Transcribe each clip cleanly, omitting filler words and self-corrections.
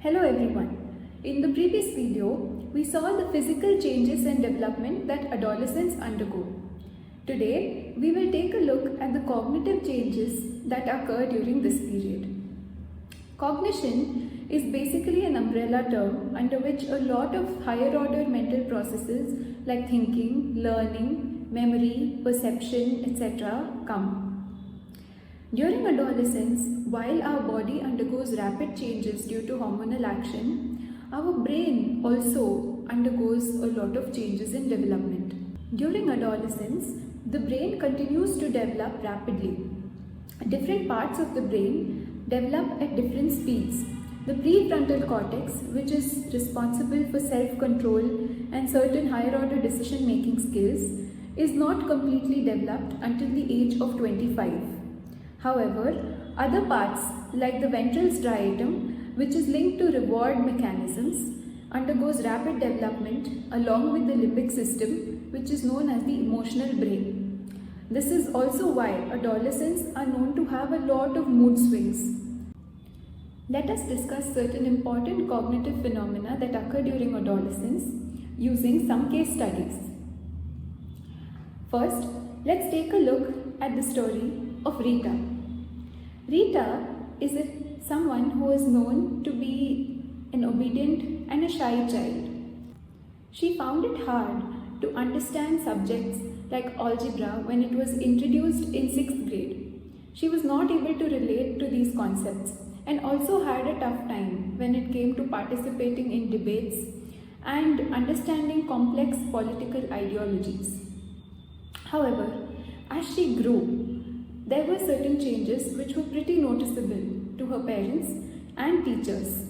Hello everyone. In the previous video, we saw the physical changes and development that adolescents undergo. Today, we will take a look at the cognitive changes that occur during this period. Cognition is basically an umbrella term under which a lot of higher order mental processes like thinking, learning, memory, perception, etc. come. During adolescence, while our body undergoes rapid changes due to hormonal action, our brain also undergoes a lot of changes in development. During adolescence, the brain continues to develop rapidly. Different parts of the brain develop at different speeds. The prefrontal cortex, which is responsible for self-control and certain higher order decision-making skills, is not completely developed until the age of 25. However, other parts like the ventral striatum, which is linked to reward mechanisms, undergoes rapid development along with the limbic system, which is known as the emotional brain. This is also why adolescents are known to have a lot of mood swings. Let us discuss certain important cognitive phenomena that occur during adolescence using some case studies. First, let's take a look at the story of Rita. Rita is someone who is known to be an obedient and a shy child. She found it hard to understand subjects like algebra when it was introduced in 6th grade. She was not able to relate to these concepts and also had a tough time when it came to participating in debates and understanding complex political ideologies. However, as she grew, there were certain changes which were pretty noticeable to her parents and teachers.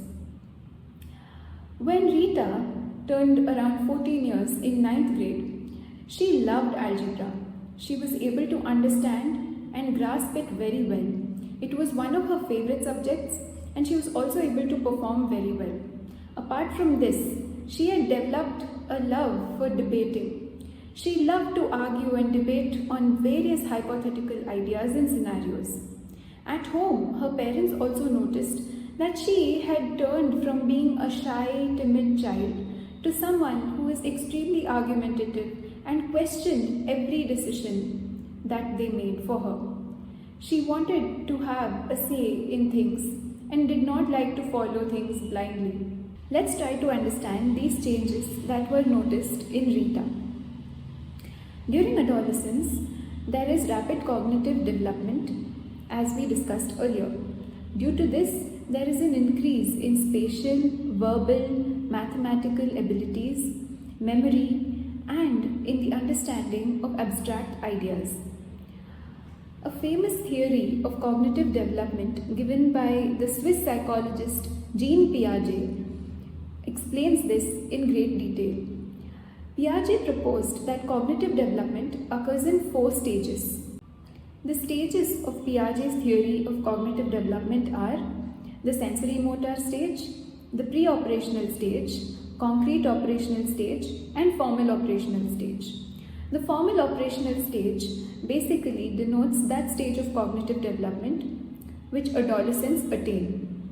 When Rita turned around 14 years in 9th grade, she loved algebra. She was able to understand and grasp it very well. It was one of her favorite subjects and she was also able to perform very well. Apart from this, she had developed a love for debating. She loved to argue and debate on various hypothetical ideas and scenarios. At home, her parents also noticed that she had turned from being a shy, timid child to someone who is extremely argumentative and questioned every decision that they made for her. She wanted to have a say in things and did not like to follow things blindly. Let's try to understand these changes that were noticed in Rita. During adolescence, there is rapid cognitive development, as we discussed earlier. Due to this, there is an increase in spatial, verbal, mathematical abilities, memory, and in the understanding of abstract ideas. A famous theory of cognitive development given by the Swiss psychologist Jean Piaget explains this in great detail. Piaget proposed that cognitive development occurs in 4 stages. The stages of Piaget's theory of cognitive development are the sensory motor stage, the pre-operational stage, concrete operational stage, and formal operational stage. The formal operational stage basically denotes that stage of cognitive development which adolescents attain.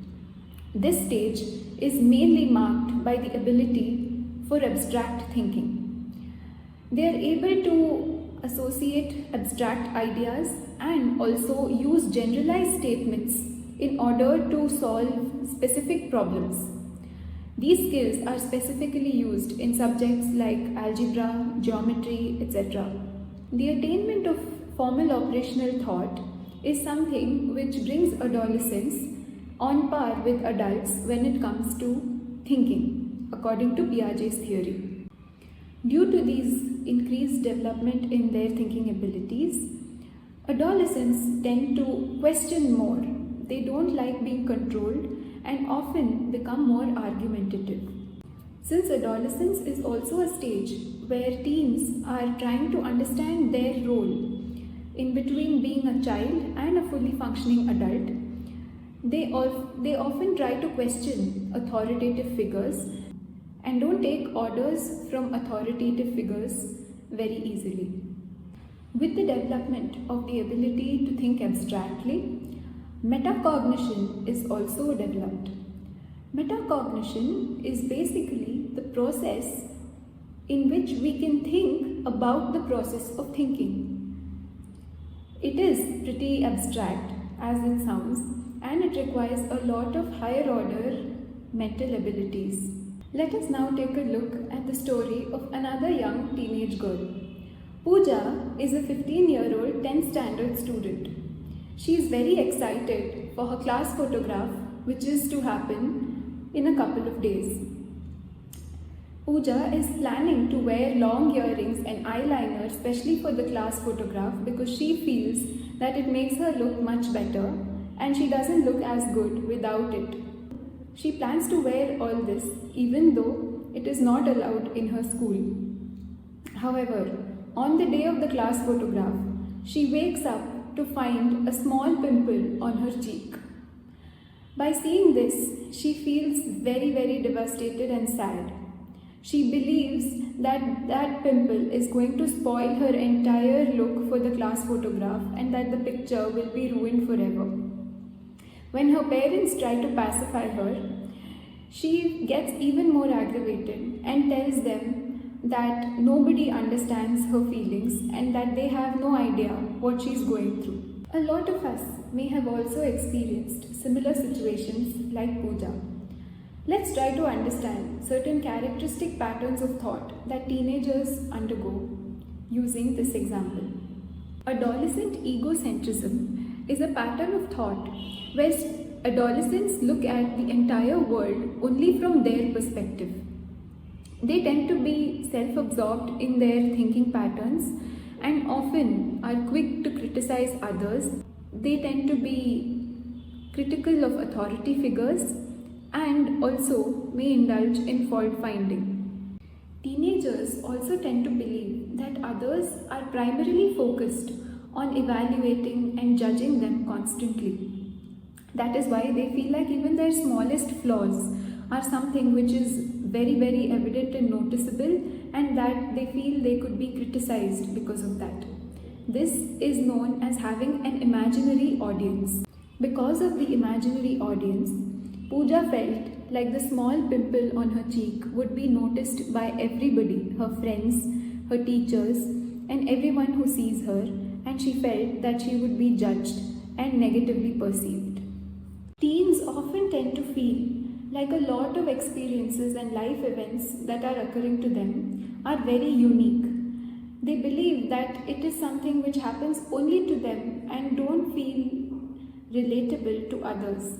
This stage is mainly marked by the ability for abstract thinking. They are able to associate abstract ideas and also use generalized statements in order to solve specific problems. These skills are specifically used in subjects like algebra, geometry, etc. The attainment of formal operational thought is something which brings adolescents on par with adults when it comes to thinking, according to Piaget's theory. Due to these increased development in their thinking abilities, adolescents tend to question more. They don't like being controlled and often become more argumentative. Since adolescence is also a stage where teens are trying to understand their role in between being a child and a fully functioning adult, they often try to question authoritative figures and don't take orders from authoritative figures very easily. With the development of the ability to think abstractly, metacognition is also developed. Metacognition is basically the process in which we can think about the process of thinking. It is pretty abstract as it sounds, and it requires a lot of higher order mental abilities. Let us now take a look at the story of another young teenage girl. Pooja is a 15-year-old 10th standard student. She is very excited for her class photograph, which is to happen in a couple of days. Pooja is planning to wear long earrings and eyeliner especially for the class photograph because she feels that it makes her look much better and she doesn't look as good without it. She plans to wear all this even though it is not allowed in her school. However, on the day of the class photograph, she wakes up to find a small pimple on her cheek. By seeing this, she feels very devastated and sad. She believes that pimple is going to spoil her entire look for the class photograph and that the picture will be ruined forever. When her parents try to pacify her, she gets even more aggravated and tells them that nobody understands her feelings and that they have no idea what she's going through. A lot of us may have also experienced similar situations like Pooja. Let's try to understand certain characteristic patterns of thought that teenagers undergo using this example. Adolescent egocentrism is a pattern of thought where adolescents look at the entire world only from their perspective. They tend to be self-absorbed in their thinking patterns and often are quick to criticize others. They tend to be critical of authority figures and also may indulge in fault finding. Teenagers also tend to believe that others are primarily focused on evaluating and judging them constantly. That is why they feel like even their smallest flaws are something which is very evident and noticeable, and that they feel they could be criticized because of that. This is known as having an imaginary audience. Because of the imaginary audience, Pooja felt like the small pimple on her cheek would be noticed by everybody, her friends, her teachers, and everyone who sees her, and she felt that she would be judged and negatively perceived. Teens often tend to feel like a lot of experiences and life events that are occurring to them are very unique. They believe that it is something which happens only to them and don't feel relatable to others.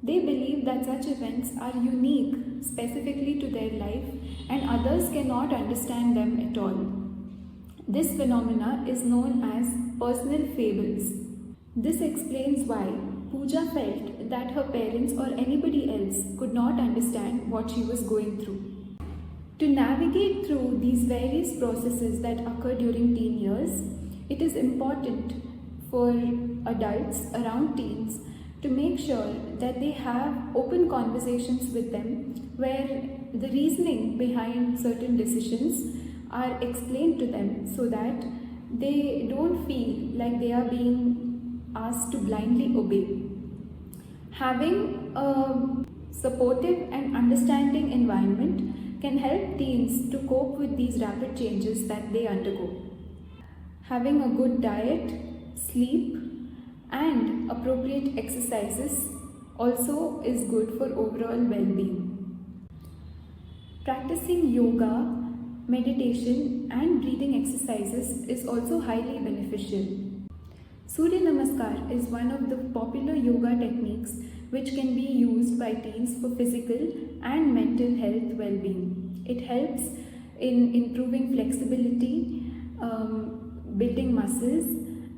They believe that such events are unique specifically to their life and others cannot understand them at all. This phenomena is known as personal fables. This explains why Pooja felt that her parents or anybody else could not understand what she was going through. To navigate through these various processes that occur during teen years, it is important for adults around teens to make sure that they have open conversations with them where the reasoning behind certain decisions are explained to them so that they don't feel like they are being asked to blindly obey. Having a supportive and understanding environment can help teens to cope with these rapid changes that they undergo. Having a good diet, sleep, and appropriate exercises also is good for overall well-being. Practicing yoga, meditation, and breathing exercises is also highly beneficial. Surya Namaskar is one of the popular yoga techniques which can be used by teens for physical and mental health well-being. It helps in improving flexibility, building muscles,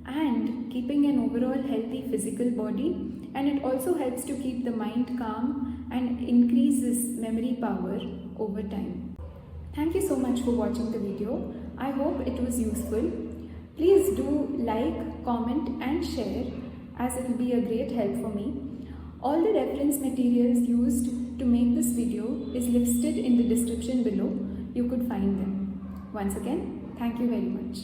and keeping an overall healthy physical body, and it also helps to keep the mind calm and increases memory power over time. Thank you so much for watching the video. I hope it was useful. Please do like, comment and share, as it will be a great help for me. All the reference materials used to make this video is listed in the description below. You could find them. Once again, thank you very much.